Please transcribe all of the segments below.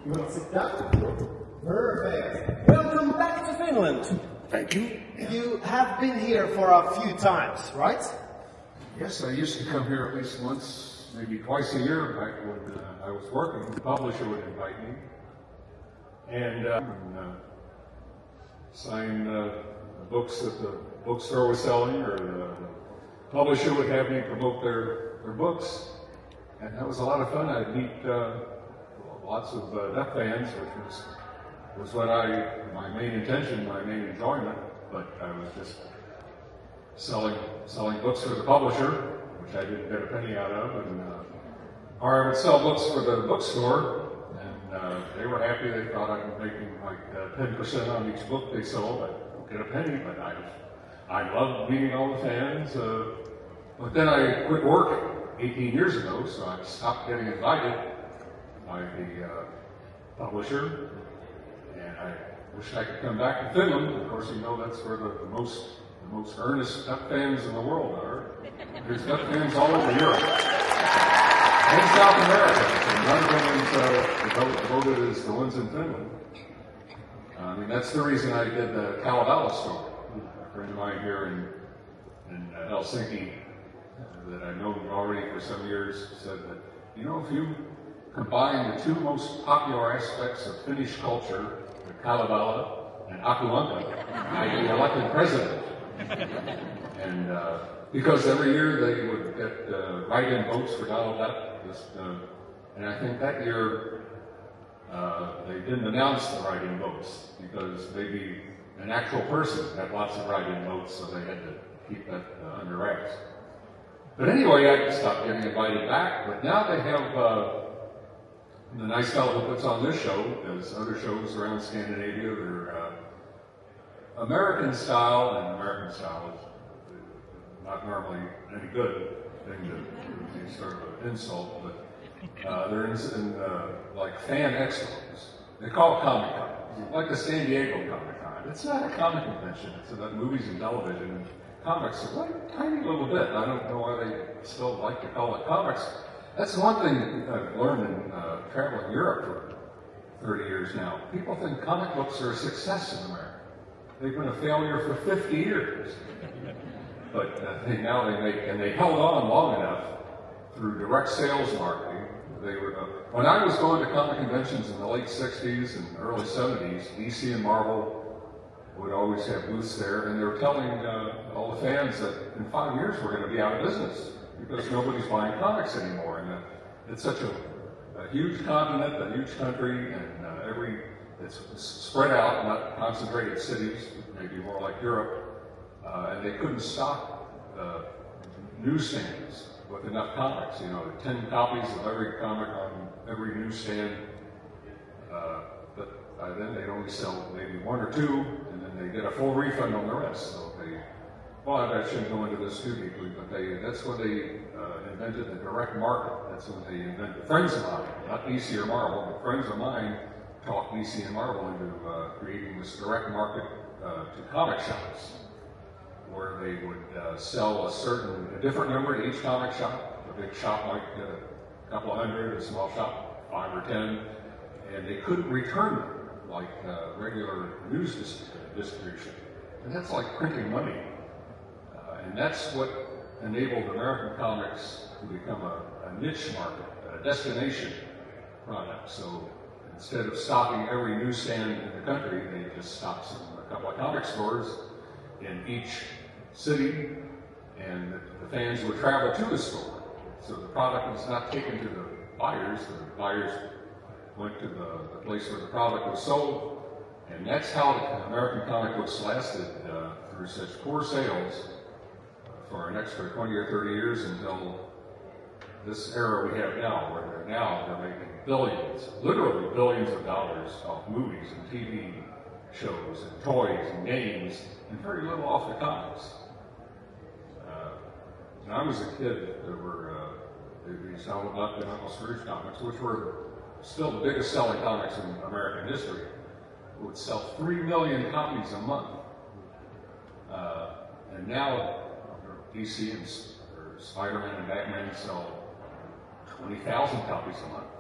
You want to sit down? Perfect. Welcome back to Finland. Thank you. You have been here for a few times, right? Yes, I used to come here at least once, maybe twice a year back when I was working. The publisher would invite me and sign books that the bookstore was selling, or the publisher would have me promote their books. And that was a lot of fun. I'd meet lots of duck fans, which was what my main intention, my main enjoyment. But I was just selling books for the publisher, which I didn't get a penny out of, and or I would sell books for the bookstore, and they were happy. They thought I was making like 10% on each book they sold. I don't get a penny, but I loved meeting all the fans. But then I quit work 18 years ago, so I stopped getting invited by the publisher, and I wished I could come back to Finland. Of course, you know that's where the most earnest duck fans in the world are. There's duck fans all over Europe and South America, and none of them is voted as the ones in Finland. I mean, that's the reason I did the Kalevala story. A friend of mine here in Helsinki that I've known already for some years said that, you know, if you combine the two most popular aspects of Finnish culture, the Kalevala and Akulanta, I'd be elected president. And because every year they would get write-in votes for Donald Duck, and I think that year they didn't announce the write-in votes because maybe an actual person had lots of write-in votes, so they had to keep that under wraps. But anyway, I stopped getting invited back, but now they have the nice fellow who puts on this show, does other shows around Scandinavia. They're American style, and American style is not normally any good thing to be sort of an insult, but they're in like fan expos. They call it Comic-Con, like the San Diego Comic-Con. It's not a comic convention, it's about movies and television. And comics are like a tiny little bit. I don't know why they still like to call it comics. That's one thing I've learned in traveling Europe for 30 years now. People think comic books are a success in America. They've been a failure for 50 years. But they held on long enough through direct sales marketing. When I was going to comic conventions in the late 60s and early 70s, DC and Marvel would always have booths there, and they were telling all the fans that in 5 years we're going to be out of business because nobody's buying comics anymore. And it's such a huge continent, a huge country, and it's spread out, not concentrated cities, maybe more like Europe, and they couldn't stock newsstands with enough comics. 10 copies of every comic on every newsstand. But by then they'd only sell maybe 1 or 2, and then they get a full refund on the rest. So I shouldn't go into this too deeply, but that's when they invented the direct market. That's when they invented, friends of mine, not DC or Marvel, but friends of mine talked DC and Marvel into creating this direct market to comic shops, where they would sell a different number to each comic shop. A big shop might get a couple of hundred, a small shop 5 or 10, and they couldn't return them like regular news distribution. And that's like printing money. And that's what enabled American comics to become a niche market, a destination product. So instead of stocking every newsstand in the country, they just stocked a couple of comic stores in each city, and the fans would travel to the store. So the product was not taken to the buyers went to the place where the product was sold, And that's how American comic books lasted through such poor sales for an extra 20 or 30 years until this era we have now, where they're making billions, literally billions of dollars off movies and TV shows and toys and games, and very little off the comics. When I was a kid, there were these Donald Duck and Uncle Scrooge comics, which were still the biggest selling comics in American history. It would sell 3 million copies a month. And now DC and Spider-Man and Batman sell 20,000 copies a month.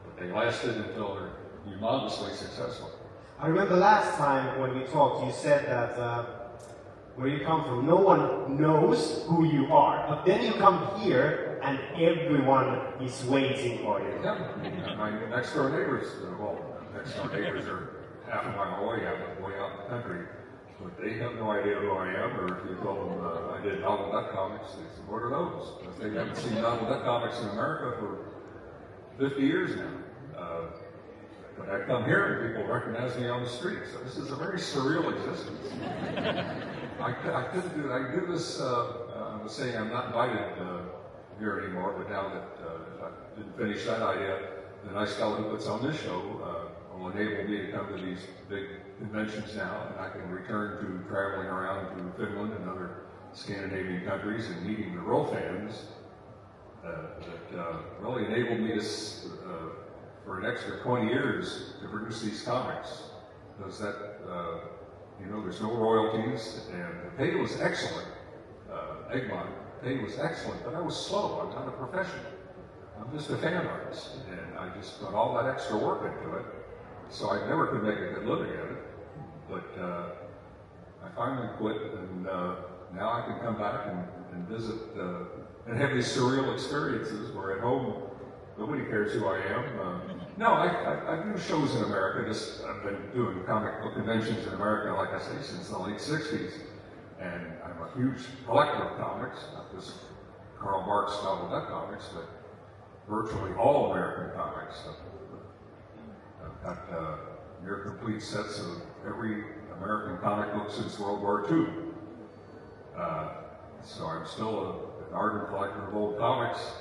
But they lasted until they're humongously successful. I remember last time when we talked, you said that where you come from, no one knows who you are. But then you come here and everyone is waiting for you. Yeah, my next door neighbors, next door neighbors are half a mile away, way out in the country. But they have no idea who I am, or if you told them I did Donald Duck comics, they said, what are those? Because they haven't seen Donald Duck comics in America for 50 years now. But I come here and people recognize me on the street, so this is a very surreal existence. I couldn't do it. I do this, I was saying I'm not invited here anymore, but now that I didn't finish that idea, the nice fellow who puts on this show will enable me to come to these big conventions now, and I can return to traveling around to Finland and other Scandinavian countries and meeting the real fans that really enabled me to, for an extra 20 years, to produce these comics. Because that, there's no royalties, and the pay was excellent. Egmont, the pay was excellent, but I was slow. I'm not a professional. I'm just a fan artist, and I just put all that extra work into it, so I never could make a good living at it. But I finally quit, and now I can come back and visit and have these surreal experiences where at home nobody cares who I am. No, I do shows in America. I've been doing comic book conventions in America, like I say, since the late 60s. And I'm a huge collector of comics, not just Karl Barks Donald Duck comics, but virtually all American comics. I've got near complete sets of every American comic book since World War II. So I'm still an ardent collector of old comics.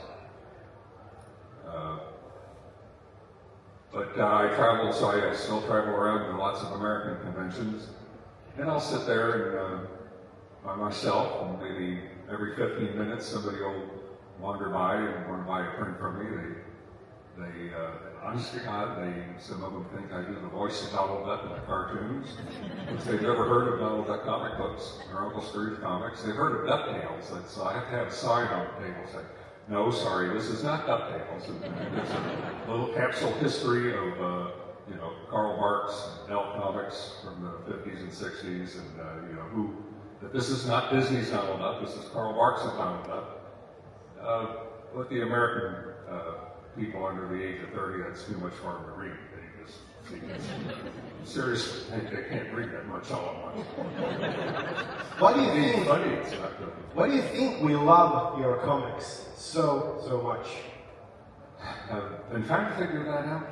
But I travel, so I still travel around to lots of American conventions. And I'll sit there and by myself, and maybe every 15 minutes somebody will wander by and want to buy a print from me. Honestly, some of them think I do the voice of Donald Duck in the cartoons, because they've never heard of Donald Duck comic books or Uncle Scrooge comics. They've heard of DuckTales, so I have to have a sign on the table saying, no, sorry, this is not DuckTales. It's a little capsule history of, Karl Barks, Elf comics from the 50s and 60s, and, that this is not Disney's Donald Duck, this is Karl Barks' Donald Duck. But the American people under the age of 30, that's too much for them to read. They just see this. Seriously, they can't read that much all at once. Why do you think? Funny, it's not good. Why do you think we love your comics so much? I've been trying to figure that out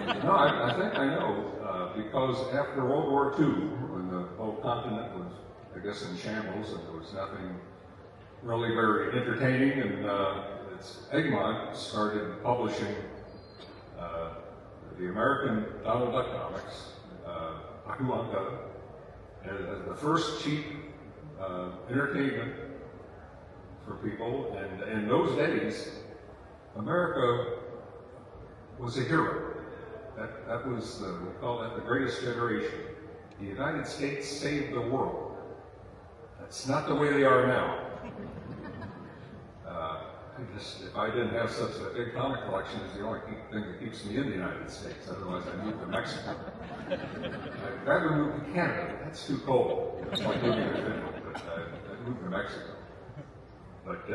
I think I know, because after World War II, when the whole continent was, I guess, in shambles, and there was nothing really very entertaining, and Egmont started publishing the American Donald Duck comics, Akuanka, as the first cheap entertainment for people. And in those days, America was a hero. That was, we call that the greatest generation. The United States saved the world. That's not the way they are now. If I didn't have such a big comic collection, it's the only thing that keeps me in the United States. Otherwise, I'd move to Mexico. I'd rather move to Canada. That's too cold. It's like moving to Finland, but I'd move to Mexico. But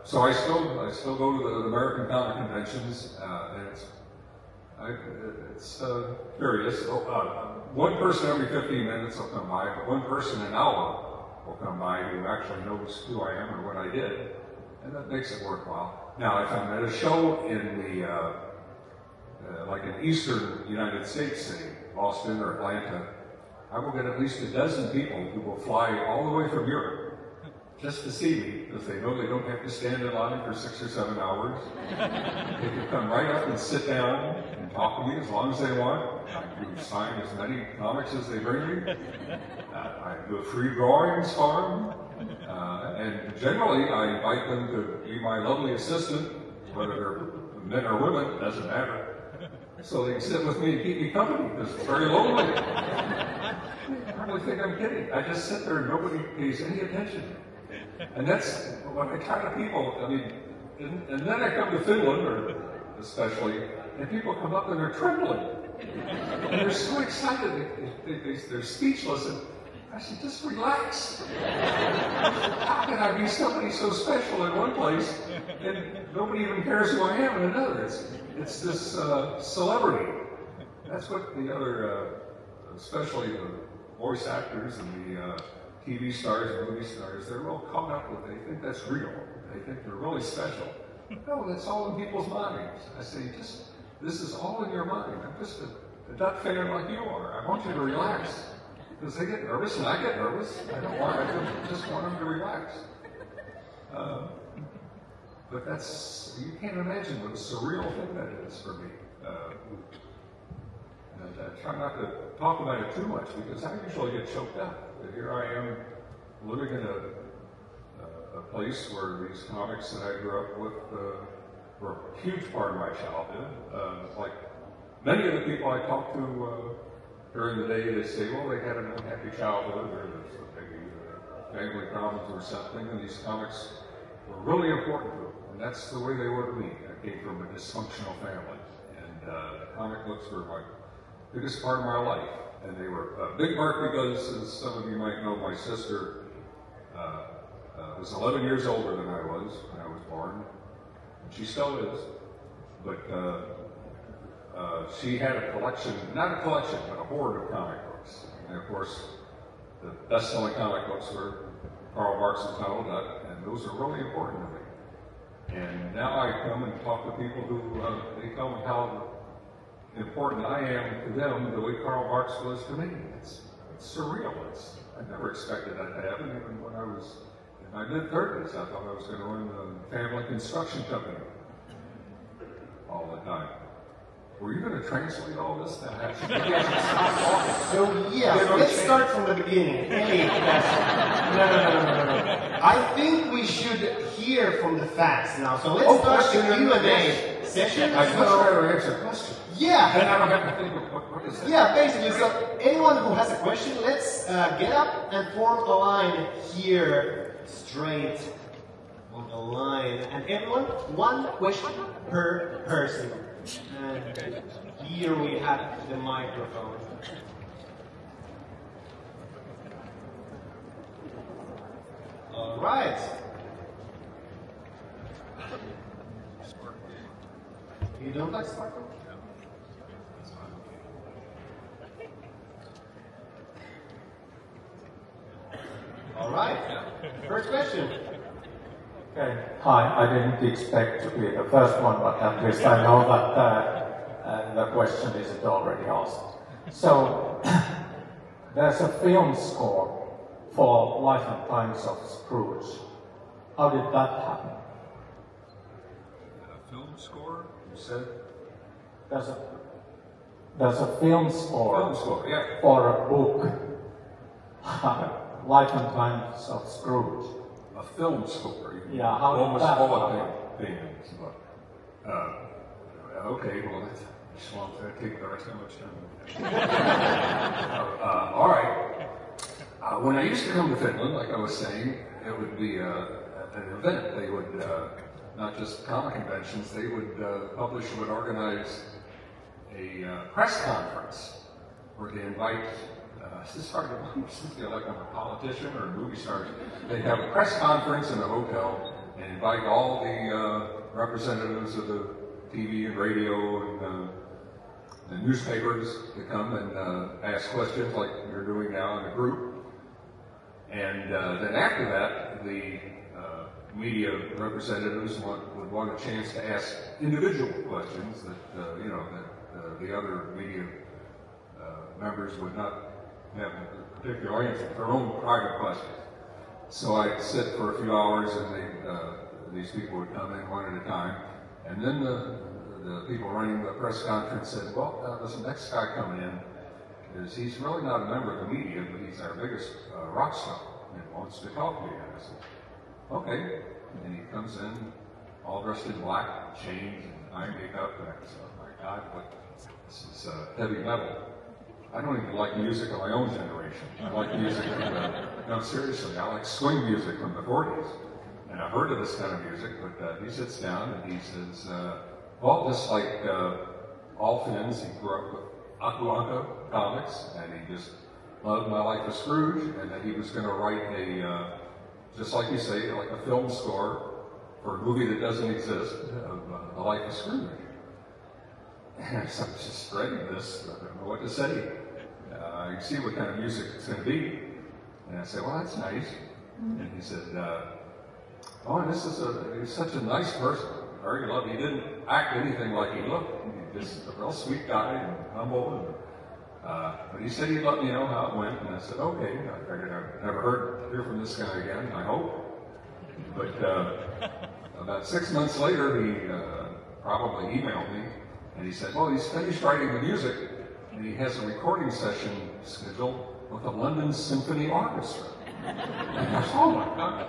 so I still go to the American comic conventions, and it's curious. One person every 15 minutes will come by, but one person an hour will come by who actually knows who I am or what I did. And that makes it worthwhile. Now, if I'm at a show in like in eastern United States, say Boston or Atlanta, I will get at least a dozen people who will fly all the way from Europe just to see me, because they know they don't have to stand in line for 6 or 7 hours. They can come right up and sit down and talk to me as long as they want. I can sign as many comics as they bring me. I do free drawings for them. And generally, I invite them to be my lovely assistant, whether they're men or women, doesn't matter. So they can sit with me and keep me company, because it's very lonely. I probably think I'm kidding. I just sit there and nobody pays any attention. And that's what I try to people, I mean, and then I come to Finland, or especially, and people come up and they're trembling. And they're so excited, they're speechless. And I said, just relax. How can I be somebody so special in one place and nobody even cares who I am in another? It's this celebrity. That's what the other, especially the voice actors and the TV stars and movie stars, they're all caught up with. They think that's real. They think they're really special. No, that's all in people's minds. I say, this is all in your mind. I'm just a duck fan like you are. I want you to relax. Because they get nervous and I get nervous. I just want them to relax. But you can't imagine what a surreal thing that is for me. And I try not to talk about it too much because I usually get choked up. But here I am living in a place where these comics that I grew up with were a huge part of my childhood. Like many of the people I talk to during the day, they say, well, they had an unhappy childhood or maybe family problems or something, and these comics were really important to them. And that's the way they were to me. I came from a dysfunctional family, and comic books were my biggest part of my life. And they were a big part because, as some of you might know, my sister was 11 years older than I was when I was born. And she still is. But she had a collection, not a collection, but a hoard of comic books. And of course, the best-selling comic books were Karl Marx's Donald Duck, and those are really important to me. And now I come and talk to people who, they tell me how important I am to them the way Karl Marx was to me. It's surreal. I never expected that to happen, even when I was in my mid-30s. I thought I was going to run a family construction company all the time. Were you going to translate all this? So let's start from the beginning. No. I think we should hear from the facts now. So let's start the Q&A session. I'd much rather answer questions. Yeah. Then I don't have to think of what is that. Yeah, basically. So anyone who has a question, let's get up and form a line here, straight on the line. And everyone, one question per person. And here we have the microphone. All right. You don't like sparkle? All right. First question. Okay. Hi, I didn't expect to be the first one, but at least I know that the question isn't already asked. So, there's a film score for Life and Times of Scrooge. How did that happen? A film score, you said? There's a film score, yeah. For a book, Life and Times of Scrooge. A film score. Yeah, how almost did that all happen? of things. Okay, well, that's long. That take very much time. All right. When I used to come to Finland, like I was saying, it would be an event. They would not just comic conventions. They would would organize a press conference where they invite. This is hard to feel like I'm a politician or a movie star. They'd have a press conference in a hotel and invite all the representatives of the TV and radio and the newspapers to come and ask questions like you're doing now in a group. And then after that, the media representatives would want a chance to ask individual questions that the other media members would not have a particular answer, their own private questions. So I'd sit for a few hours, and these people would come in one at a time, and then the people running the press conference said, well, this next guy coming in, he's really not a member of the media, but he's our biggest rock star, and wants to talk to you. And I said, okay. And he comes in, all dressed in black, chains, and eye makeup, and I said, oh my God, this is heavy metal. I don't even like music of my own generation. I like music no, seriously, I like swing music from the 40s. And I've heard of this kind of music, but he sits down and he says, well, just like all Finns, he grew up with Aku Anka comics, and he just loved My Life as Scrooge, and that he was going to write just like you say, like a film score for a movie that doesn't exist, of The Life of Scrooge. And I was just writing this, I don't know what to say. You see what kind of music it's going to be. And I said, well, that's nice. And he said, oh, and he's such a nice person, very lovely. He didn't act anything like he looked. He's just a real sweet guy and humble. But he said he'd let me know how it went, and I said, okay. I figured I'd never hear from this guy again, I hope. But about 6 months later, he probably emailed me, and he said, well, he's finished writing the music, and he has a recording session scheduled with the London Symphony Orchestra. And I said, oh my God.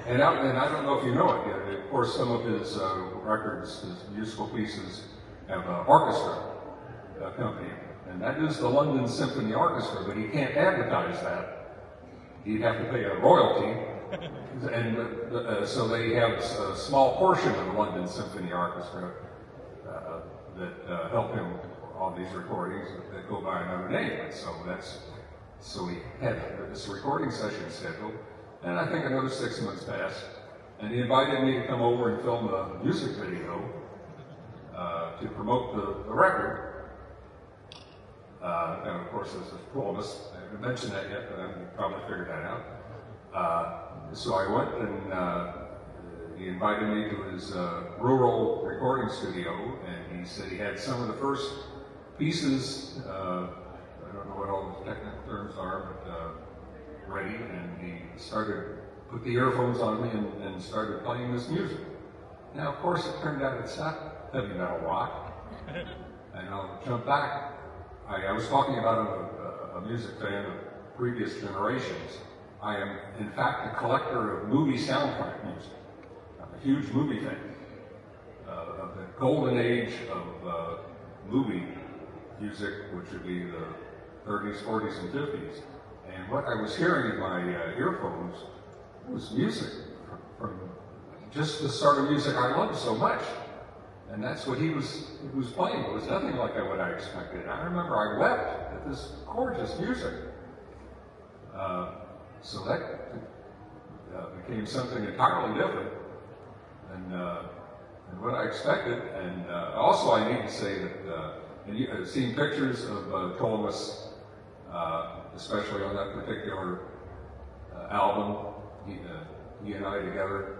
And I don't know if you know it yet. Of course, some of his records, his musical pieces, have an orchestra company. And that is the London Symphony Orchestra, but he can't advertise that. He'd have to pay a royalty. And so they have a small portion of the London Symphony Orchestra that help him on these recordings that go by another name. And so he had this recording session scheduled, and I think another 6 months passed, and he invited me to come over and film a music video to promote the record. And of course, as a coolness, I haven't mentioned that yet, but I've probably figured that out. So I went, and he invited me to his rural recording studio, and he said he had some of the first pieces, I don't know what all the technical terms are, but ready, and he put the earphones on me and started playing this music. Now, of course, it turned out it's not heavy metal rock, and I'll jump back. I was talking about a music fan of previous generations. I am, in fact, a collector of movie soundtrack music. I'm a huge movie fan of the golden age of movie music, which would be the 30s, 40s, and 50s. And what I was hearing in my earphones was music from just the sort of music I love so much. And that's what he was playing. It was nothing like what I expected. I remember I wept at this gorgeous music. So that became something entirely different than what I expected. And also I need to say that, and you've seen pictures of Thomas, especially on that particular album, he and I together.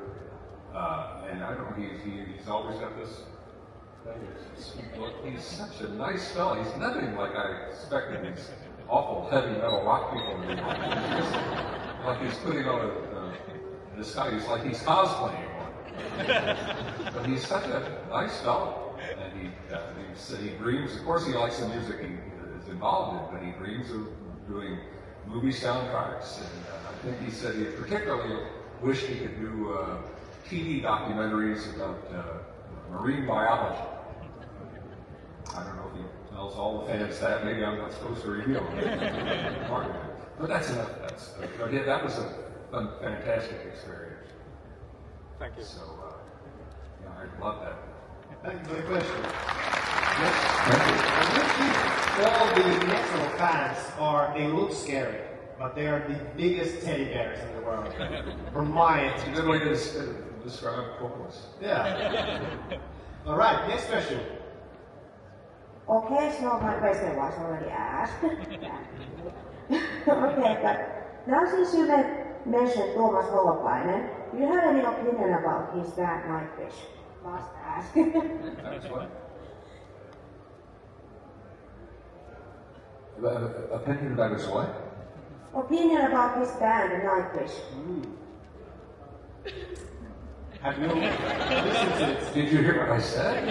And I don't know, he's always got this thing. He's such a nice fellow. He's nothing like I expected these awful heavy metal rock people to be. Like he's putting on this guy, he's like he's cosplaying one. But he's such a nice fellow. And he dreams, of course he likes the music he is involved in, but he dreams of doing movie soundtracks. And I think he said he particularly wished he could do TV documentaries about marine biology. I don't know if he tells all the fans that. Maybe I'm not supposed to reveal it. But that's enough. That was a fantastic experience. Thank you. So, I love that. Thank you for the question. Thank you. All the metal fans they look scary, but they are the biggest teddy bears in the world. From my It's a good way to describe vocals. Yeah. All right, next question. Okay, so my question was already asked. Okay, but now since you mentioned Thomas Holopainen, do you have any opinion about his band Nightwish? Must ask. That's what? Opinion about his what? Opinion about his band, Nightwish. Have you listened to it? Did you hear what I said?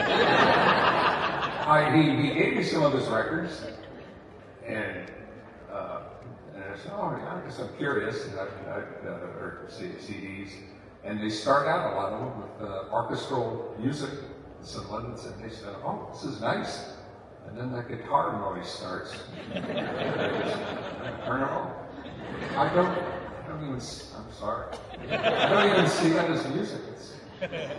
He gave me some of his records, and I said, oh, yeah, I guess I'm curious. And I've heard CDs, and they start out, a lot of them, with orchestral music. Some London said, they said, oh, this is nice. And then that guitar noise starts. And I just turn it off. I don't even, I'm sorry. I don't even see that as music.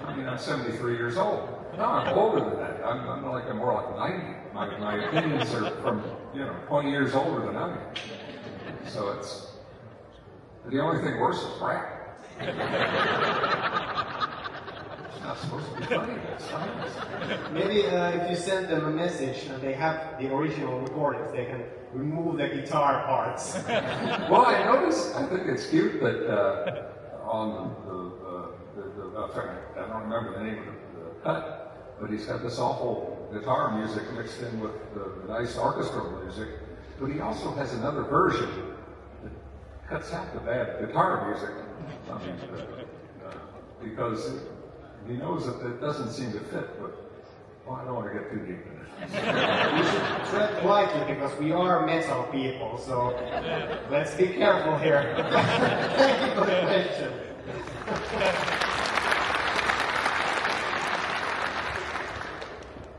I'm 73 years old. No, I'm older than that. I'm more like 90. My opinions are from, 20 years older than I am. So it's, the only thing worse is rap. It's not supposed to be funny, but it's not. Maybe if you send them a message and they have the original recordings, they can remove the guitar parts. Well, I noticed, I think it's cute that on I don't remember the name of the cut, but he's got this awful guitar music mixed in with the nice orchestral music, but he also has another version that cuts out the bad guitar music, because he knows that it doesn't seem to fit, but I don't want to get too deep in it. We should tread lightly because we are metal people, so let's be careful here. Thank you for the question.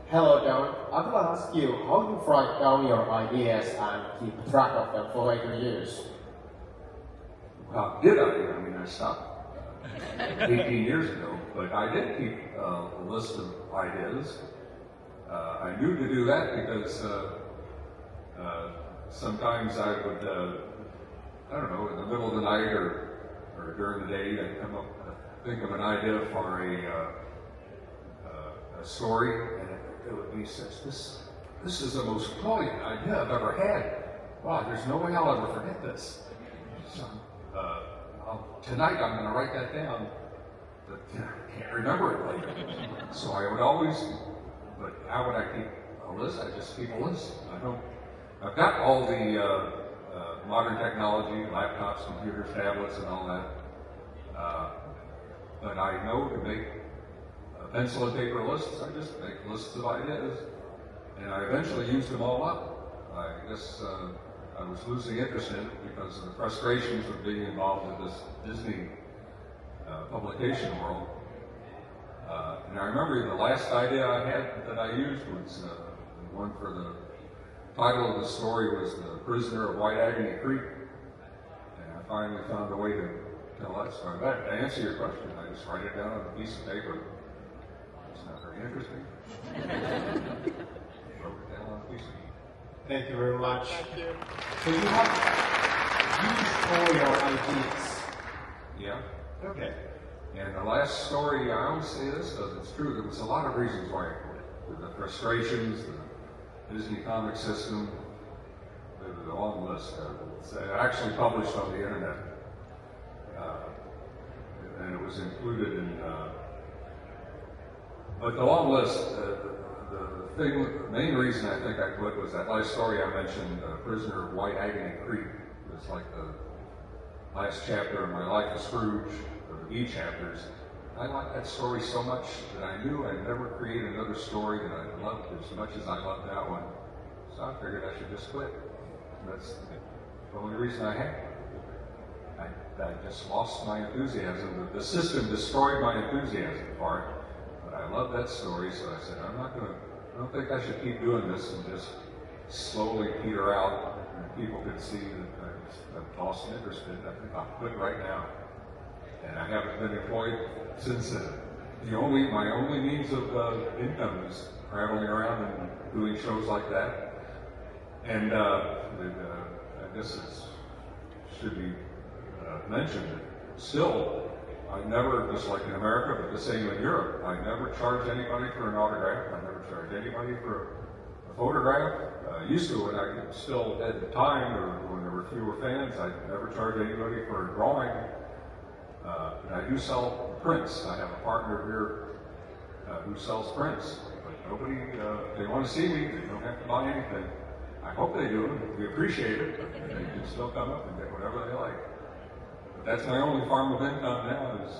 Hello, John. I will ask you how you write down your ideas and keep track of them for later use. How did I? I mean, I stopped 18 years ago, but I did keep a list of ideas. I knew to do that because sometimes I would, I don't know, in the middle of the night or during the day, I'd come up, think of an idea for a story, and it would be such, this is the most brilliant idea I've ever had. Wow, there's no way I'll ever forget this. So, tonight I'm going to write that down, but I can't remember it later. So I would always, but how would I keep a list? I just keep a list. I've got all the modern technology, laptops, computers, tablets, and all that. But I know to make pencil and paper lists. I just make lists of ideas, and I eventually used them all up. I guess I was losing interest in it because of the frustrations of being involved in this Disney publication world. And I remember the last idea I had that I used was the one for the title of the story was The Prisoner of White Agony Creek. And I finally found a way to tell that story. But to answer your question, I just write it down on a piece of paper. It's not very interesting. Wrote it down on a piece of paper. Thank you very much. Thank you. So you have used all your ideas. Yeah. Okay. And the last story, I always say this because it's true, there was a lot of reasons why I quit. The frustrations, the Disney comic system, the long list. It's actually published on the internet. And it was included in, but the long list, the main reason I think I quit was that last story I mentioned, Prisoner of White Agony Creek. It was like the last chapter of My Life as Scrooge, or the B chapters. I liked that story so much that I knew I'd never create another story that I loved as much as I loved that one. So I figured I should just quit. That's the only reason I had. I just lost my enthusiasm. The system destroyed my enthusiasm for it. But I love that story, so I said, I don't think I should keep doing this and just slowly peter out. And people could see that I've lost interest in it. I think I'll quit right now. And I haven't been employed since then. My only means of income is traveling around and doing shows like that. And I guess it should be mentioned that still, I never, just like in America, but the same in Europe, I never charged anybody for an autograph. I never charged anybody for a photograph. Used to when I still had the time or when there were fewer fans, I never charged anybody for a drawing. And I do sell prints. I have a partner here who sells prints. But nobody, if they want to see me, they don't have to buy anything. I hope they do. We appreciate it. They can still come up and get whatever they like. But that's my only form of income now is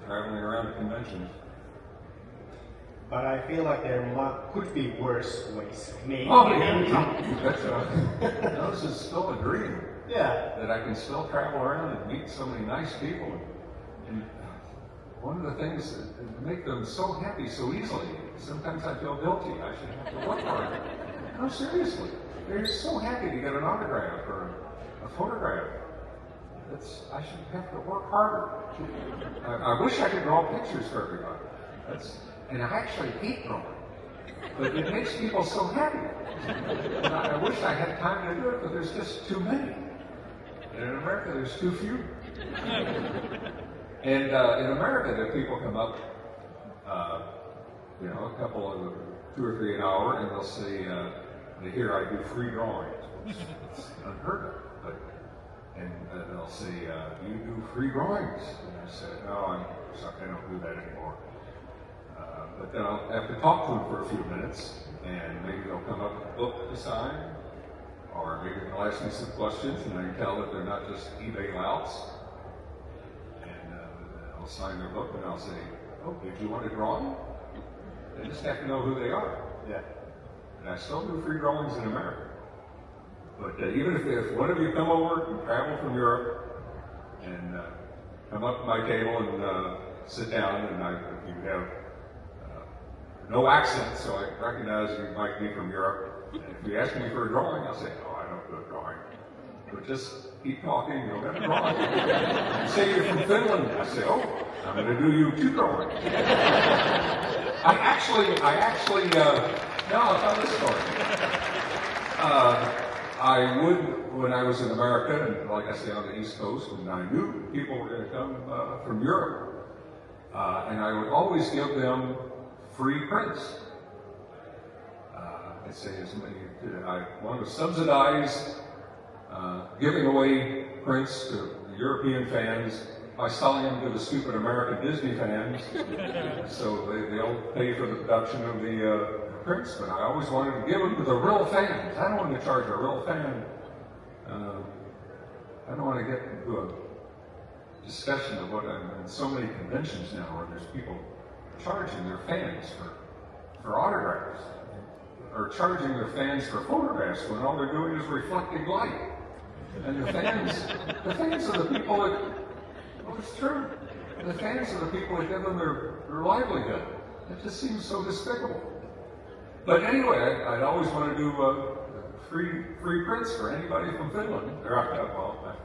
traveling around to conventions. But I feel like there could be worse ways. Maybe. Oh, yeah. This is still a dream. Yeah. That I can still travel around and meet so many nice people. And one of the things that make them so happy so easily, sometimes I feel guilty. I should have to work harder. No, seriously. They're so happy to get an autograph or a photograph. I should have to work harder. I wish I could draw pictures for everybody. And I actually hate drawing. But it makes people so happy. And I wish I had time to do it, but there's just too many. And in America, there's too few. And in America, the people come up, a couple of 2 or 3 an hour, and they'll say, they hear I do free drawings, which is unheard of. And they'll say, you do free drawings? And I said, no, I'm sorry, I don't do that anymore. But then I'll have to talk to them for a few minutes, and maybe they'll come up with a book to sign, or maybe they'll ask me some questions, and I can tell that they're not just eBay louts. And I'll sign their book, and I'll say, oh, did you want a drawing? They just have to know who they are. Yeah. And I still do free drawings in America. But even if one of you come over and travel from Europe and come up to my table and sit down, and if you have no accent, so I recognize you might be from Europe. And if you ask me for a drawing, I'll say, oh, I don't do a drawing. But just keep talking, you'll get a drawing. You say you're from Finland, I say, oh, I'm going to do you 2 drawings. I actually, no, I'll tell this story. I would, when I was in America, and like I say on the East Coast, when I knew people were going to come from Europe, and I would always give them free prints. I'd say I want to subsidize giving away prints to European fans by selling them to the stupid American Disney fans, so they'll pay for the production of the prints, but I always wanted to give them to the real fans. I don't want to charge a real fan. I don't want to get into a discussion of what I'm in so many conventions now where there's people charging their fans for autographs, or charging their fans for photographs when all they're doing is reflecting light. And the fans are the people that, well, it's true. The fans are the people that give them their livelihood. It just seems so despicable. But anyway, I'd always want to do free prints for anybody from Finland, or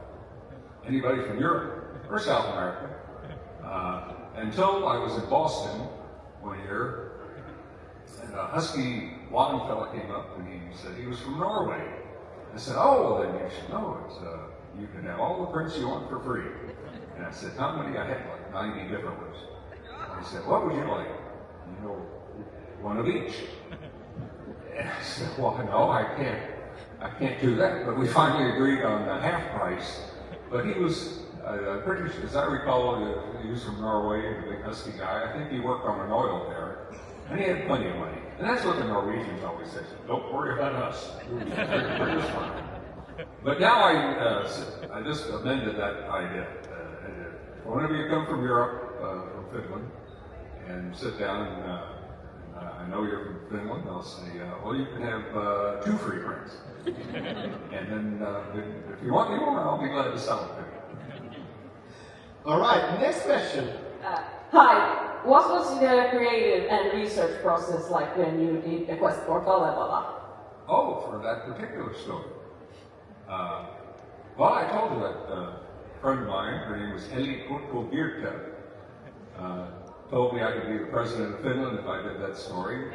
anybody from Europe or South America. Until I was in Boston one year, and a husky blonde fella came up and he said he was from Norway. I said, oh, well then you should know it. You can have all the prints you want for free. And I said, how many? I had like 90 different ones. And he said, what would you like? You know, one of each. And I said, well, no, I can't do that. But we finally agreed on the half price. But he was, pretty sure, as I recall, he was from Norway, a big husky guy. I think he worked on an oil there. And he had plenty of money. And that's what the Norwegians always say. Don't worry about us. We're just fine. But now I just amended that idea. If one of you come from Europe, from Finland, and sit down and I know you're from Finland, I'll say, well, you can have 2 free prints. And then if you want me one, I'll be glad to sell it to you. All right, next question. Hi. What was the creative and research process like when you did the quest for Kalevala? Oh, for that particular story. Well, I told you that a friend of mine, her name was Heli Kurkko-Birta, told me I could be the president of Finland if I did that story.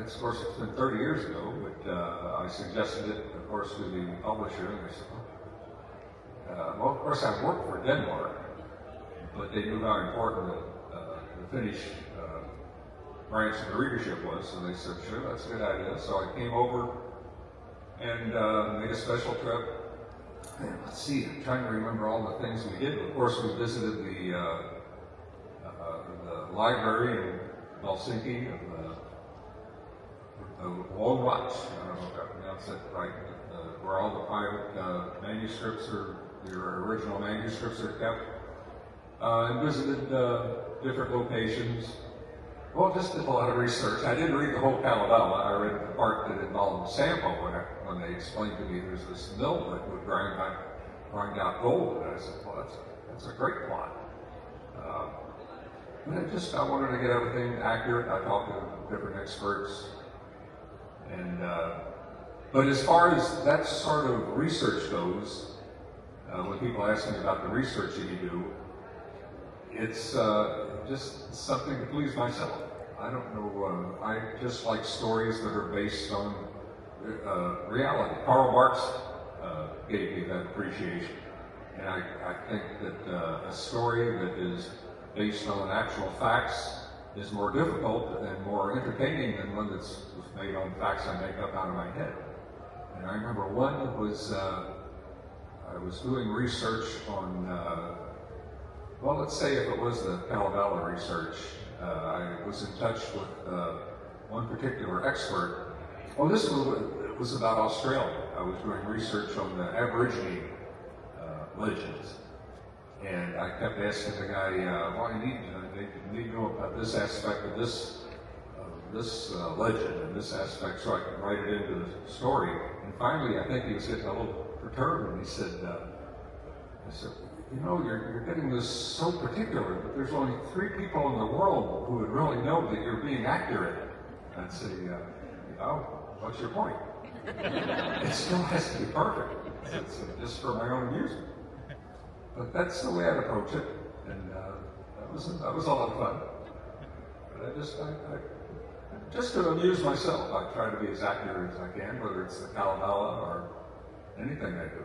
Of course, it's been 30 years ago, but I suggested it, of course, to the publisher, and they said, well, of course, I've worked for Denmark, but they knew how important the Finnish branch of the readership was, so they said, sure, that's a good idea. So I came over and made a special trip. And let's see, I'm trying to remember all the things we did. Of course, we visited the library in Helsinki, of the Long Watch, I don't know if I pronounced that right, where all the private manuscripts or your original manuscripts are kept, and visited different locations. Well, just did a lot of research. I didn't read the whole Kalevala. I read the part that involved Sampo when they explained to me there's this mill that would grind out gold. And I said, well, that's a great plot. And I wanted to get everything accurate. I talked to different experts. And, but as far as that sort of research goes, when people ask me about the research that you do, it's just something to please myself. I don't know, I just like stories that are based on reality. Karl Marx gave me that appreciation. And I think that a story that is based on actual facts is more difficult and more entertaining than one that's made on facts I make up out of my head. And I remember one was, I was doing research on, well, let's say if it was the Kalevala research, I was in touch with one particular expert. Well, this was about Australia. I was doing research on the Aborigine legends. And I kept asking the guy, well, they need to know about this aspect of this legend and this aspect so I could write it into the story. And finally, I think he was getting a little perturbed, and he said, I said, you know, you're getting this so particular, but there's only 3 people in the world who would really know that you're being accurate. I'd say, oh, what's your point? It still has to be perfect. It's just for my own amusement. But that's the way I'd approach it, and that was a lot of fun. But just to amuse myself, I try to be as accurate as I can, whether it's the Kalevala or anything I do.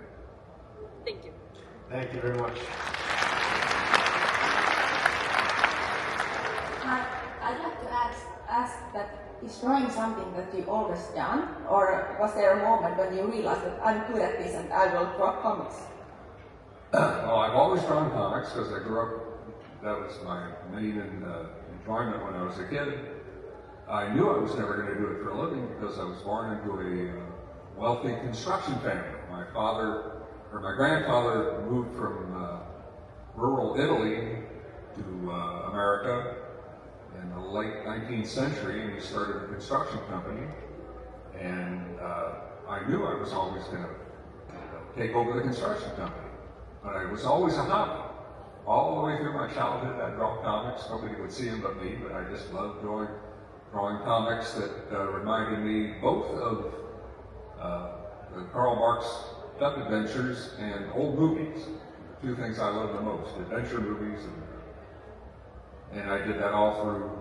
Thank you. Thank you very much. I'd like to ask that, is drawing something that you've always done, or was there a moment when you realized that I'm good at this and I will draw comics? Well, I've always drawn comics because I grew up, that was my main enjoyment when I was a kid. I knew I was never going to do it for a living because I was born into a wealthy construction family. My grandfather moved from rural Italy to America in the late 19th century, and he started a construction company. And I knew I was always going to take over the construction company. But it was always a hobby. All the way through my childhood, I'd draw comics. Nobody would see them but me, but I just loved drawing comics that reminded me both of the Karl Marx Duck Adventures and old movies. The 2 things I love the most, adventure movies. And I did that all through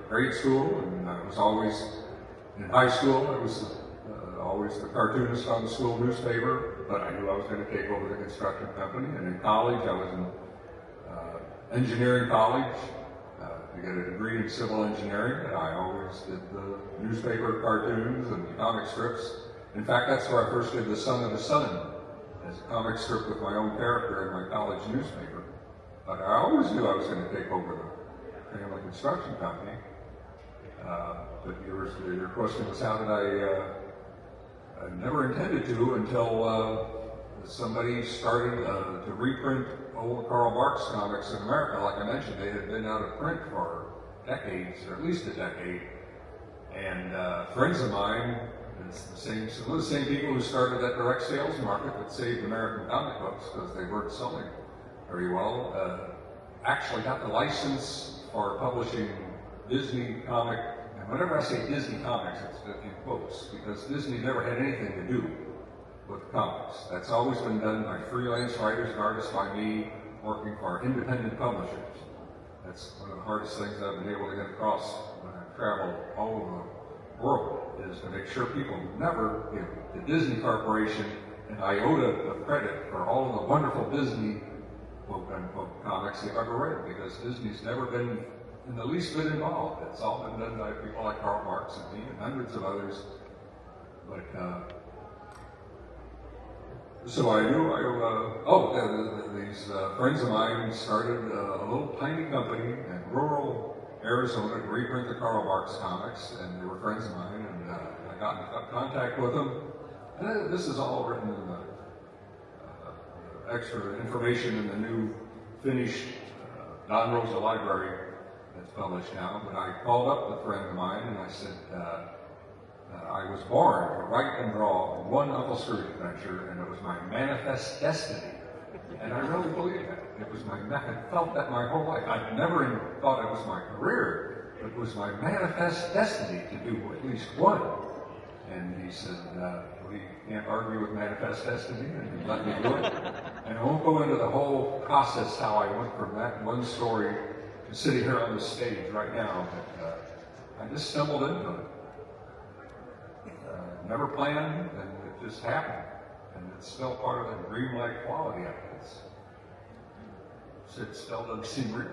grade school, and I was always, in high school, I was always the cartoonist on the school newspaper, but I knew I was going to take over the construction company. And in college, I was in engineering college to get a degree in civil engineering, and I always did the newspaper cartoons and the comic strips. In fact, that's where I first did The Son of the Sun as a comic strip with my own character in my college newspaper. But I always knew I was going to take over the family construction company. But your question was, how did I never intended to until somebody started to reprint old Karl Marx comics in America. Like I mentioned, they had been out of print for decades, or at least a decade. And friends of mine, some of the same people who started that direct sales market that saved American comic books because they weren't selling very well, actually got the license for publishing Disney comic. And whenever I say Disney comics, it's in quotes, because Disney never had anything to do with comics. That's always been done by freelance writers and artists, by me, working for independent publishers. That's one of the hardest things I've been able to get across when I travel all over the world, is to make sure people never give the Disney Corporation an iota of credit for all of the wonderful Disney quote-unquote comics they've ever read, because Disney's never been in the least bit involved. It's all been done by people like Karl Marx and me and hundreds of others. But so I knew these friends of mine started a little tiny company in rural Arizona to reprint the Karl Barks comics, and they were friends of mine, and I got in contact with them. And this is all written in the extra information in the new finished Don Rosa library that's published now. But I called up a friend of mine and I said, I was born to write and draw one Uncle Scrooge adventure, and it was my manifest destiny. And I really believe that. It was I felt that my whole life. I never even thought it was my career, but it was my manifest destiny to do at least one. And he said, we can't argue with manifest destiny, and he let me do it. And I won't go into the whole process how I went from that one story to sitting here on the stage right now, but I just stumbled into it. Never planned, and it just happened. And it's still part of the dreamlike quality of it. It still doesn't seem real.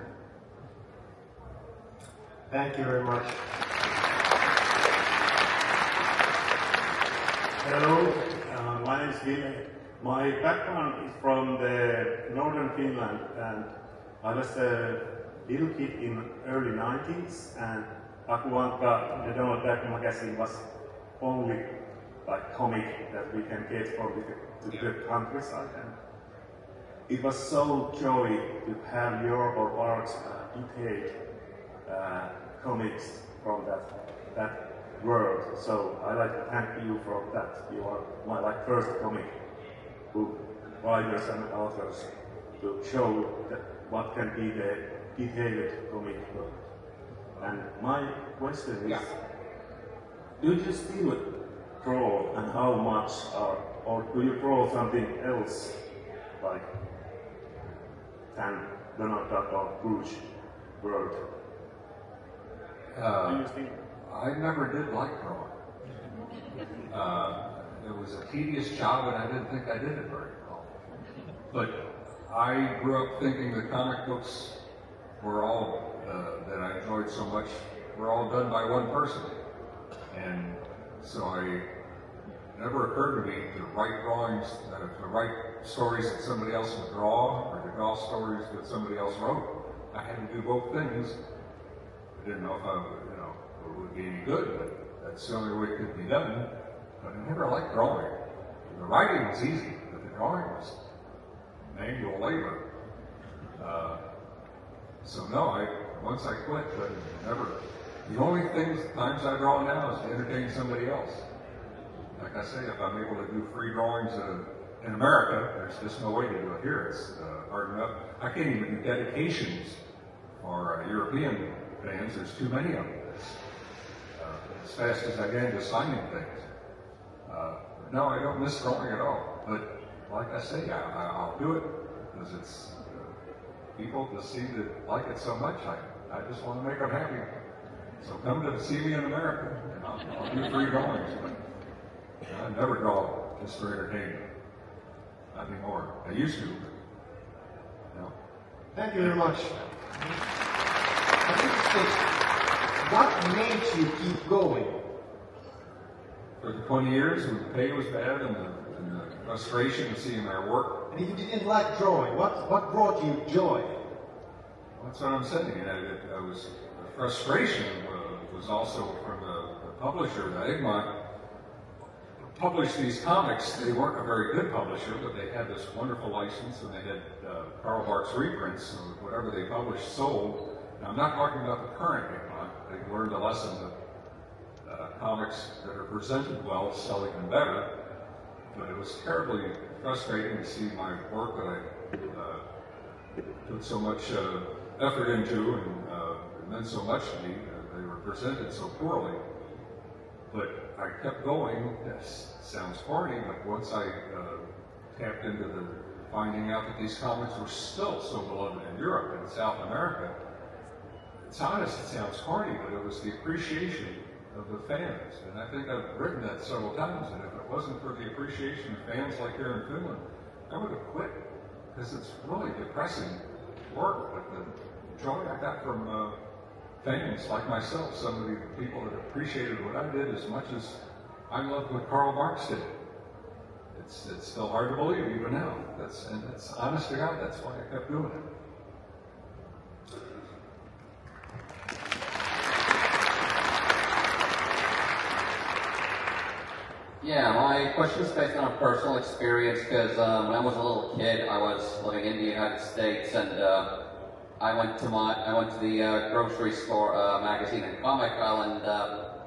Thank you very much. Hello, my name is Ville. My background is from the northern Finland, and I was a little kid in early 90s, and Aku Ankka, the Donald Duck magazine, was only like comic that we can get from the countryside. And it was so joy to have your or Art's detailed comics from that world. So I like to thank you for that. You are my first comic book writers and authors to show that what can be the detailed comic book. And my question is, do you still draw, and how much, or do you draw something else like than Donald Duck or Scrooge world? I never did like drawing. It was a tedious job, and I didn't think I did it very well. But I grew up thinking the comic books were all, that I enjoyed so much, were all done by one person. And so it never occurred to me to write drawings, to write stories that somebody else would draw, or to draw stories that somebody else wrote. I had to do both things. I didn't know if it would be any good, but that's the only way it could be done. But I never liked drawing. The writing was easy, but the drawing was manual labor. So no, once I quit, I never. The only times I draw now is to entertain somebody else. Like I say, if I'm able to do free drawings in America, there's just no way to do it here. It's hard enough. I can't even do dedications for European fans. There's too many of them. As fast as I can, just signing things. No, I don't miss drawing at all. But like I say, I'll do it because it's people just seem to like it so much. I just want to make them happy. So come to see me in America, and I'll do free drawings. But I never draw just for entertainment. Not anymore. I used to. No. Thank you very much. What made you keep going? For the 20 years, when the pay was bad and the frustration of seeing our work. And if you didn't like drawing, what brought you joy? That's what I'm saying. The frustration was also from the publisher, the Egmont, published these comics. They weren't a very good publisher, but they had this wonderful license, and they had Karl Barks reprints, so whatever they published sold. Now, I'm not talking about the current Egmont. They learned a lesson that comics that are presented well sell even better, but it was terribly frustrating to see my work that I put so much effort into and it meant so much to me. They were presented so poorly, but I kept going. This sounds corny, but once I tapped into the finding out that these comics were still so beloved in Europe and South America, it's honest, it sounds corny, but it was the appreciation of the fans. And I think I've written that several times, and if it wasn't for the appreciation of fans like here in Finland, I would have quit, because it's really depressing work. But the joy I got from fans like myself, some of the people that appreciated what I did as much as I loved what Karl Barks did. It's still hard to believe even now. That's honest to God, that's why I kept doing it. Yeah, my question is based on a personal experience because when I was a little kid, I was living in the United States, and I went to the grocery store, magazine and comic aisle, and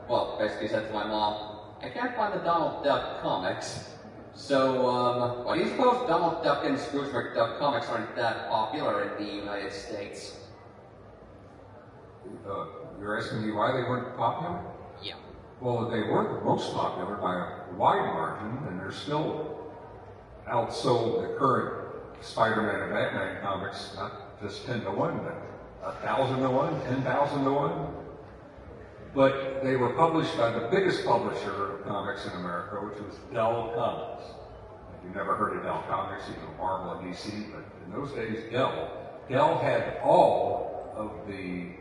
well, basically said to my mom, I can't find the Donald Duck comics. So, why do you suppose Donald Duck and Scrooge McDuck comics aren't that popular in the United States? You're asking me why they weren't popular? Yeah. Well, they weren't the most popular by a wide margin, and they're still outsold the current Spider-Man and Batman comics, not just 10 to 1, but 1,000 to 1, 10,000 to 1. But they were published by the biggest publisher of comics in America, which was Dell Comics. You never heard of Dell Comics, you know, Marvel and DC, but in those days, Dell had all of the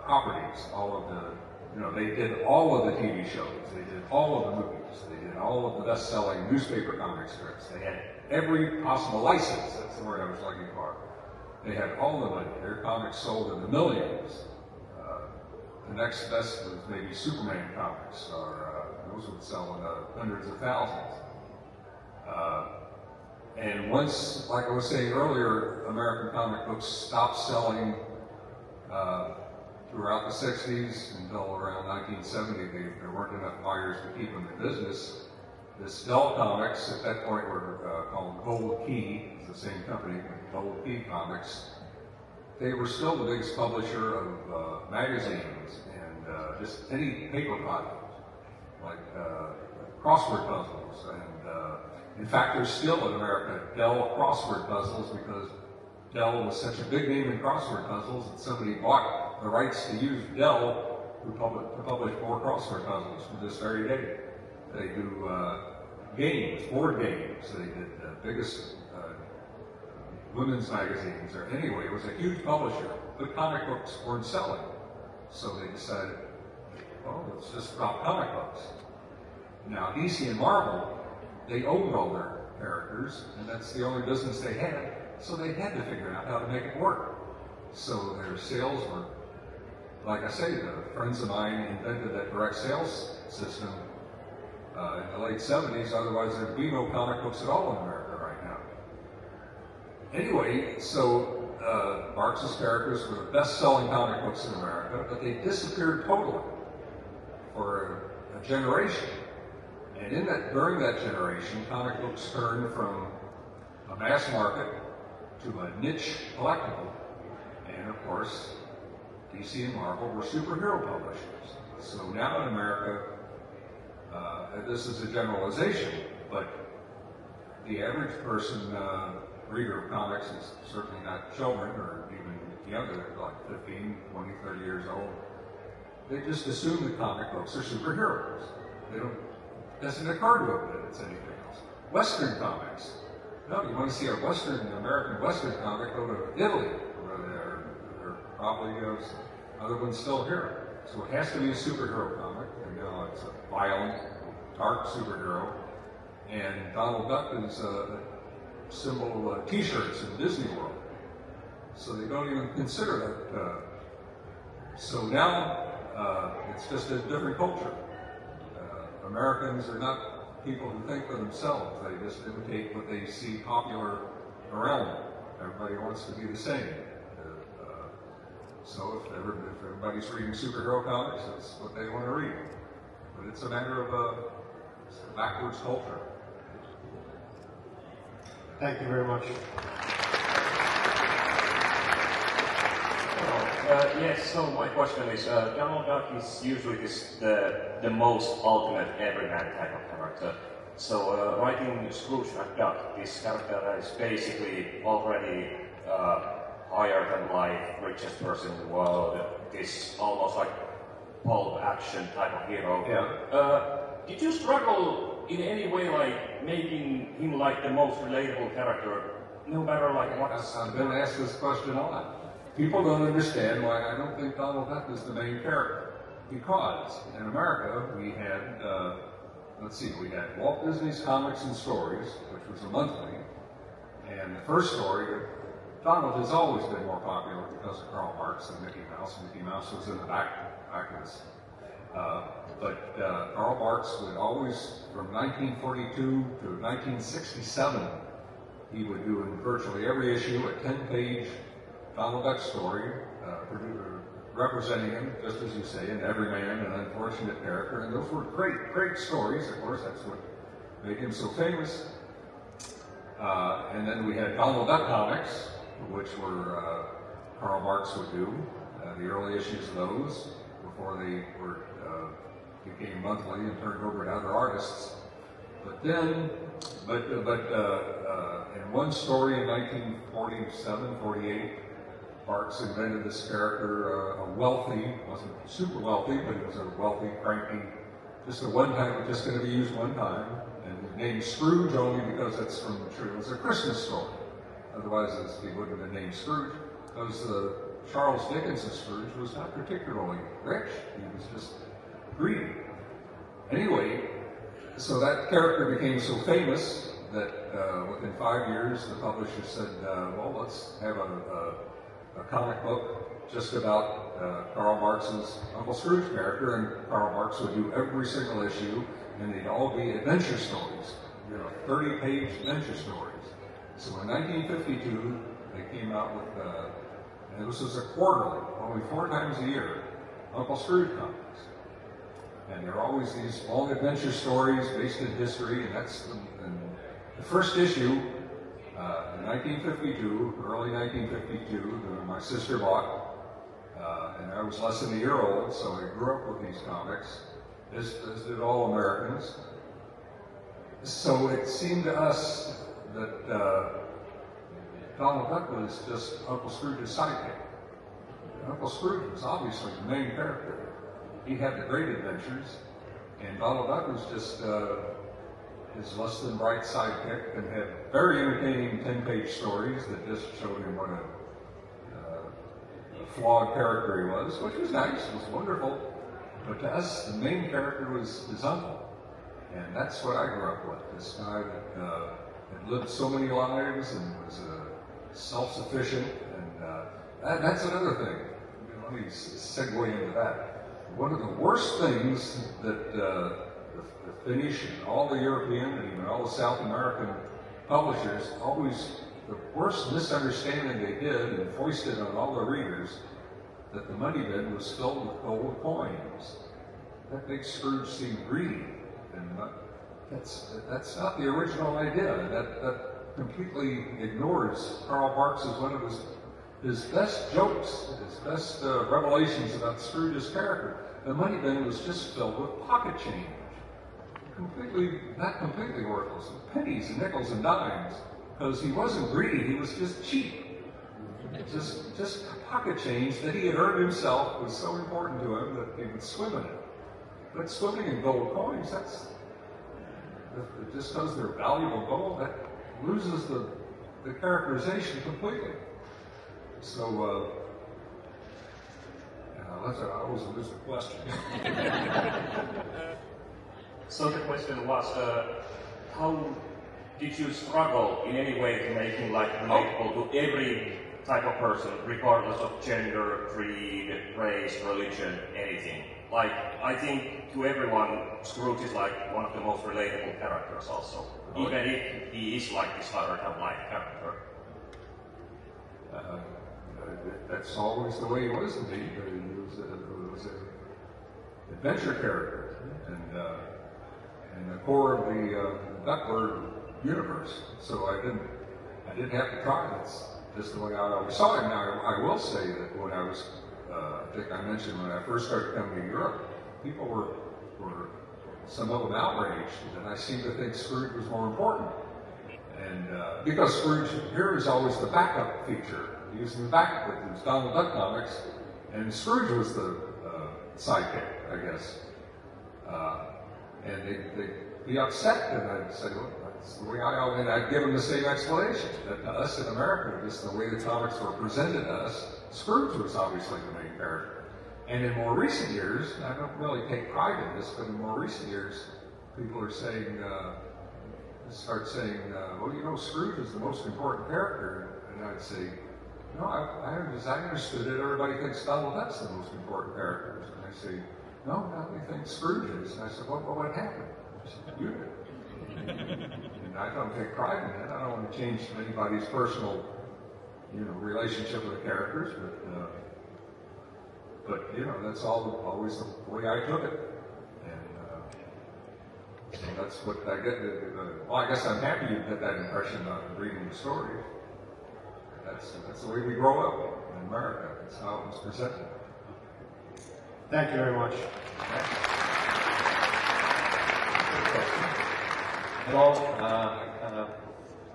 properties, all of the, you know, they did all of the TV shows, they did all of the movies, they did all of the best-selling newspaper comic strips, they had every possible license, that's the word I was looking for. They had all the money, their comics sold in the millions. The next best was maybe Superman comics, or those would sell in the hundreds of thousands. And once, like I was saying earlier, American comic books stopped selling throughout the 60s until around 1970. There weren't enough buyers to keep them in business. This Dell Comics, at that point, were called Gold Key, it's the same company, Gold Key Comics. They were still the biggest publisher of magazines and just any paper product, like crossword puzzles. And in fact, there's still in America Dell crossword puzzles because Dell was such a big name in crossword puzzles that somebody bought the rights to use Dell to publish more crossword puzzles to this very day. They do games, board games. They did the biggest women's magazines, or anyway, it was a huge publisher, but comic books weren't selling. So they decided, well, let's just drop comic books. Now, DC and Marvel, they owned all their characters, and that's the only business they had, so they had to figure out how to make it work. So their sales were, like I say, the friends of mine invented that direct sales system in the late 70s, otherwise there'd be no comic books at all in America right now. Anyway, so Marx's characters were the best-selling comic books in America, but they disappeared totally for a generation. And during that generation, comic books turned from a mass market to a niche collectible. And of course, DC and Marvel were superhero publishers. So now in America, this is a generalization, but the average person, reader of comics, is certainly not children or even younger, like 15, 20, 30 years old. They just assume that comic books are superheroes. It doesn't occur to them that it's anything else. Western comics. No, you want to see a American Western comic, go to Italy, where there are probably other ones still here. So it has to be a superhero comic, and it's a violent, dark superhero. And Donald Duck is a symbol of T-shirts in Disney World. So they don't even consider that. So now it's just a different culture. Americans are not people who think for themselves. They just imitate what they see popular around them. Everybody wants to be the same. So if everybody's reading superhero comics, that's what they want to read. But it's a matter of it's a backwards culture. Thank you very much. Yes, so my question is, Donald Duck is usually the most ultimate everyman type of character. So writing Scrooge McDuck, this character is basically already higher than life, richest person in the world, this almost like pulp action type of hero. Yeah. Did you struggle in any way like making him like the most relatable character, no matter like what? I've been asked this question a lot. People don't understand why I don't think Donald Duck is the main character. Because in America we had, we had Walt Disney's Comics and Stories, which was a monthly, and the first story, Donald has always been more popular because of Karl Marx than Mickey Mouse. Mickey Mouse was in the back of this. But Karl Marx would always, from 1942 to 1967, he would do in virtually every issue a 10-page Donald Duck story, representing him, just as you say, an everyman, an unfortunate character. And those were great, great stories. Of course, that's what made him so famous. And then we had Donald Duck comics, which were Karl Marx would do, the early issues of those, before they were became monthly and turned over to other artists. But then, in one story in 1947, 48, Marx invented this character, a wealthy, wasn't super wealthy, but he was a wealthy, cranky, just a one-time, just going to be used one time, and named Scrooge only because that's from the true. It was a Christmas story. Otherwise, he wouldn't have been named Scrooge, because Charles Dickens' Scrooge was not particularly rich. He was just greedy. Anyway, so that character became so famous that within 5 years, the publisher said, well, let's have a comic book just about Karl Marx's Uncle Scrooge character, and Karl Marx would do every single issue, and they'd all be adventure stories, 30-page adventure stories. So in 1952, they came out with, and this was a quarterly, only 4 times a year, Uncle Scrooge comics. And there are always these long adventure stories based in history, and that's the first issue in 1952, early 1952, that my sister bought, and I was less than a year old, so I grew up with these comics, as did all Americans. So it seemed to us that Donald Duck was just Uncle Scrooge's sidekick. Uncle Scrooge was obviously the main character. He had the great adventures, and Donald Duck was just his less than bright sidekick, and had very entertaining 10-page stories that just showed him what a flawed character he was, which was nice, it was wonderful. But to us, the main character was his uncle, and that's what I grew up with. This guy that had lived so many lives and was self-sufficient, and that's another thing. Let me segue into that. One of the worst things that the Finnish and all the European and even all the South American publishers the worst misunderstanding they did and foisted on all the readers, that the money bin was filled with gold coins. That makes Scrooge seem greedy, and that's not the original idea. That completely ignores Karl Marx as one of his best jokes, his best revelations about Scrooge's character. The money bin was just filled with pocket change. Not completely worthless, pennies and nickels and dimes, because he wasn't greedy, he was just cheap. Just pocket change that he had earned himself was so important to him that he would swim in it. But swimming in gold coins, just because they're valuable gold, that loses the characterization completely. So, I always lose the question. So the question was, how did you struggle in any way to make him relatable to every type of person, regardless of gender, creed, race, religion, anything? I think to everyone, Scrooge is one of the most relatable characters also, even if he is this Harrigan-like character. That's always the way he was indeed, but he was an adventure character, and the core of the Duckburg universe. So I didn't have to try. That's just the way I always saw it. Now I will say that when I was, I think I mentioned when I first started coming to Europe, people were some of them outraged, and I seemed to think Scrooge was more important. And because Scrooge here is always the backup feature. He was in the backup with his Donald Duck comics, and Scrooge was the sidekick, I guess. And they'd be upset, and I'd say, well, that's the way and I'd give them the same explanation, that to us in America, just the way the comics were presented to us, Scrooge was obviously the main character. And in more recent years, I don't really take pride in this, but in more recent years, people are saying, well, Scrooge is the most important character. And I'd say, no, as I understood it, everybody thinks Donald Duck's the most important character. And I say, no, we think Scrooge is. And I said, what happened? He said, you did. And I don't take pride in that. I don't want to change anybody's personal, relationship with the characters, but that's always the way I took it. And so that's what I get. Well, I guess I'm happy you get that impression of reading the stories. That's the way we grow up in America. That's how it was presented. Thank you very much. Hello,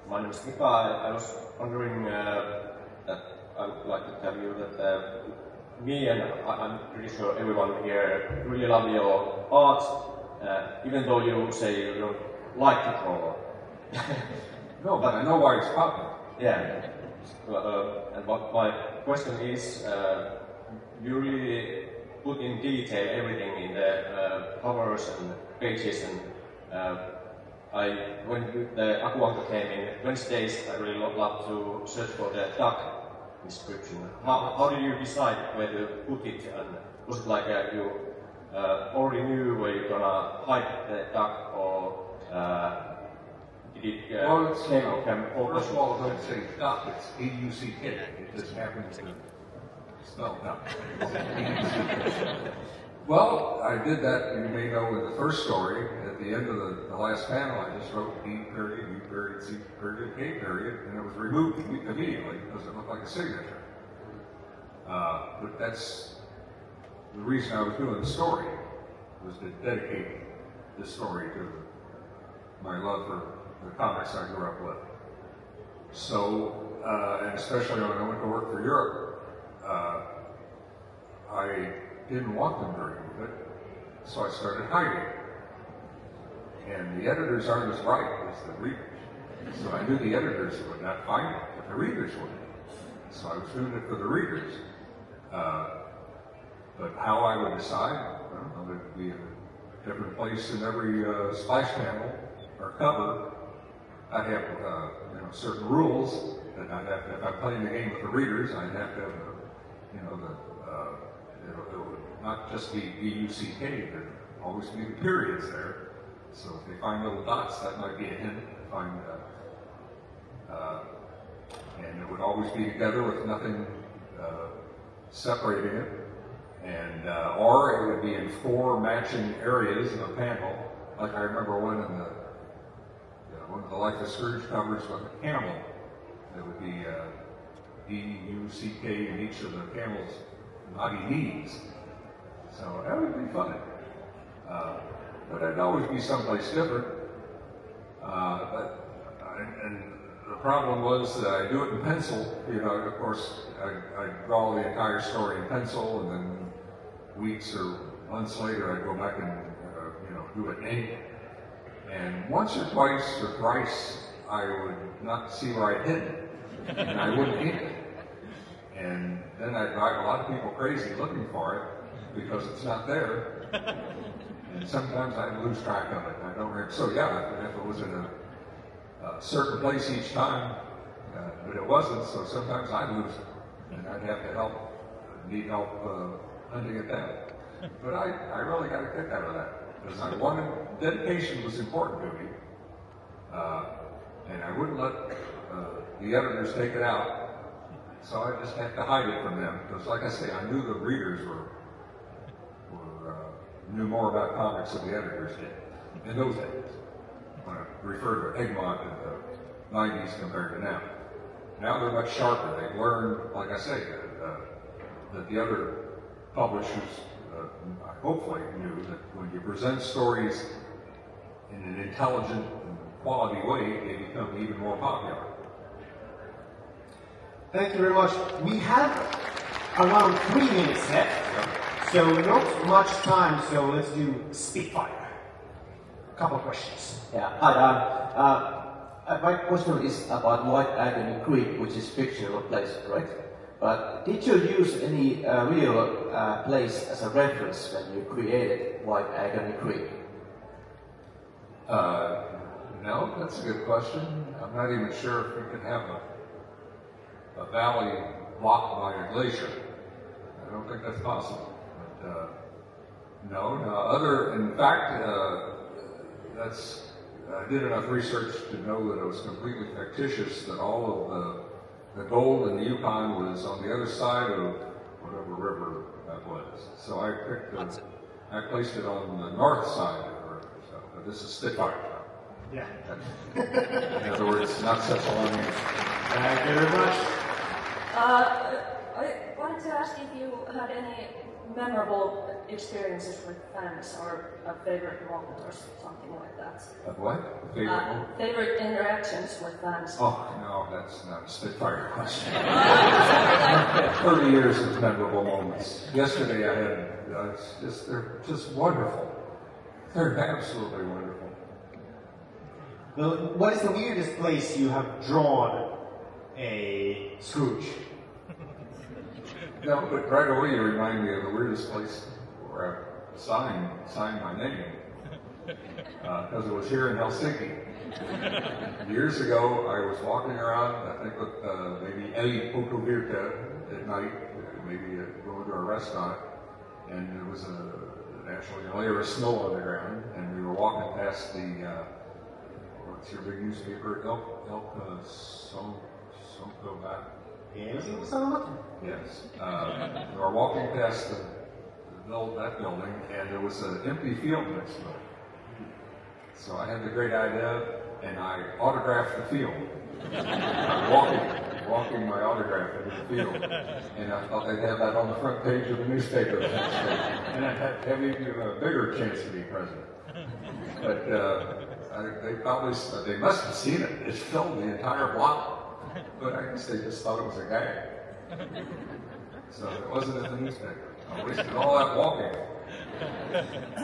my name is Mika. I was wondering that I would like to tell you that me and I'm pretty sure everyone here really love your art, even though you say you don't like to draw. No, but I know why it's popular. Yeah. And what my question is, you really put in detail everything in the covers and pages, and when the Akuanka came in Wednesdays, I really love to search for the duck description. How do you decide where to put it? And was it like you already knew where you're gonna hide the duck, or did it well, it's, first of all, don't say duck, it's D-U-C-K. It just happens to spell duck. Well, I did that, you may know, in the first story. At the end of the last panel, I just wrote D period, U period, C period, K period, and it was removed immediately because it looked like a signature. But that's the reason I was doing the story, was to dedicate this story to my love for the comics I grew up with. So, and especially when I went to work for Europe, I didn't want them to remove it, so I started hiding. And the editors aren't as bright as the readers. So I knew the editors would not find it, but the readers would. So I was doing it for the readers. But how I would decide, I don't know, there'd be a different place in every splash panel or cover. I'd have certain rules that I'd have to, if I'm playing the game with the readers, I'd have to have it would not just be D-U-C-K, there'd always be the periods there. So if they find little dots, that might be a hint to find, and it would always be together with nothing separating it. And, or it would be in 4 matching areas in a panel. Like I remember one in one of the Life of Scrooge covers with a camel. There would be D-U-C-K in each of the camel's naughty knees. So that would be fun. But it'd always be someplace different. And the problem was that I do it in pencil. Of course, I draw the entire story in pencil, and then weeks or months later, I go back and do it in ink. And once or twice or thrice, I would not see where I'd hidden it, and I wouldn't ink it. And then I'd drive a lot of people crazy looking for it because it's not there. And sometimes I lose track of it. I don't remember. So yeah, if it was in a certain place each time, but it wasn't, so sometimes I'd lose it. And I'd have to need help hunting it down. But I really got a kick out of that. Because I wanted, dedication was important to me. And I wouldn't let the editors take it out. So I just had to hide it from them. Because like I say, I knew the readers knew more about comics than the editors did in those days. When I refer to Egmont in the 90s compared to now. Now they're much sharper. They've learned, like I say, that the other publishers hopefully knew that when you present stories in an intelligent and quality way, they become even more popular. Thank you very much. We have around 3 minutes left. So not much time, so let's do Spitfire. A couple of questions. Yeah, hi Dan. My question is about White Agony Creek, which is fictional place, right? But did you use any real place as a reference when you created White Agony Creek? No, that's a good question. I'm not even sure if we could have a valley blocked by a glacier. I don't think that's possible. No. In fact, I did enough research to know that it was completely fictitious, that all of the gold in the Yukon was on the other side of whatever river that was. So I placed it on the north side of the river. So this is Spitfire. Yeah. In other words, not such a long name. Thank you very much. I wanted to ask if you had any memorable experiences with fans or a favorite moment or something like that. What? Favorite moment? Favorite interactions with fans. Oh, no, that's not a Spitfire question. 30 years of memorable moments. Yesterday I had, they're just wonderful. They're absolutely wonderful. Well, what is the weirdest place you have drawn a Scrooge? No, but right away you remind me of the weirdest place where I signed my name. Because it was here in Helsinki. Years ago, I was walking around, I think with maybe Eli Pukuvirta at night, maybe going to a restaurant, and there was actually a layer of snow on the ground, and we were walking past the, what's your big newspaper? Yes. We were walking past that building, and there was an empty field next to it. So I had the great idea, and I autographed the field. walking my autograph into the field. And I thought they'd have that on the front page of the newspaper the next day. And I'd have even a bigger chance to be president. But they must have seen it. It filled the entire block. But I guess they just thought it was a gag. So it wasn't in the newspaper. I wasted all that walking.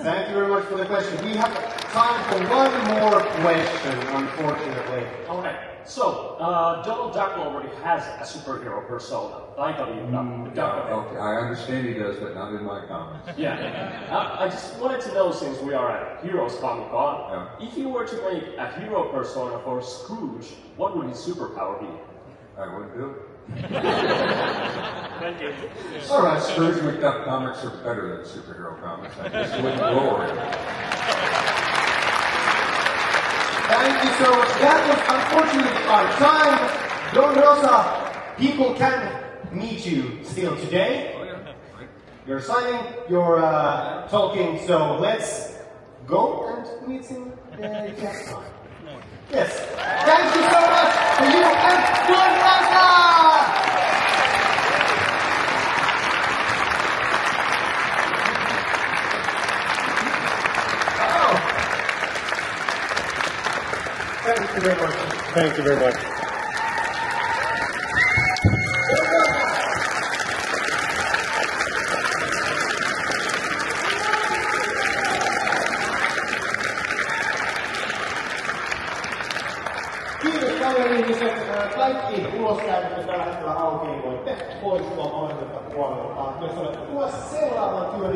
Thank you very much for the question. We have time for one more question, unfortunately. Okay, so Donald Duck already has a superhero persona. Okay, I understand he does, but not in my comments. Yeah. I just wanted to know, since we are at Heroes Comic Con, if you were to make a hero persona for Scrooge, what would his superpower be? I wouldn't do it. Thank you. All right, Scrooge McDuck comics are better than superhero comics. I just wouldn't lower it. Thank you so much. That was unfortunately our time. Don Rosa, people can meet you still today. You're signing, you're talking, so let's go and meet him next time. Yes. Thank you so much for you and Don Rosa! Thank you very much. Thank you very much. Kiitos paljon ihmiset. Kaikki uloskäynnit tällä hetkellä auki, niin voitte poistua molemmilta puolelta. Jos olette tulossa seuraavaan työni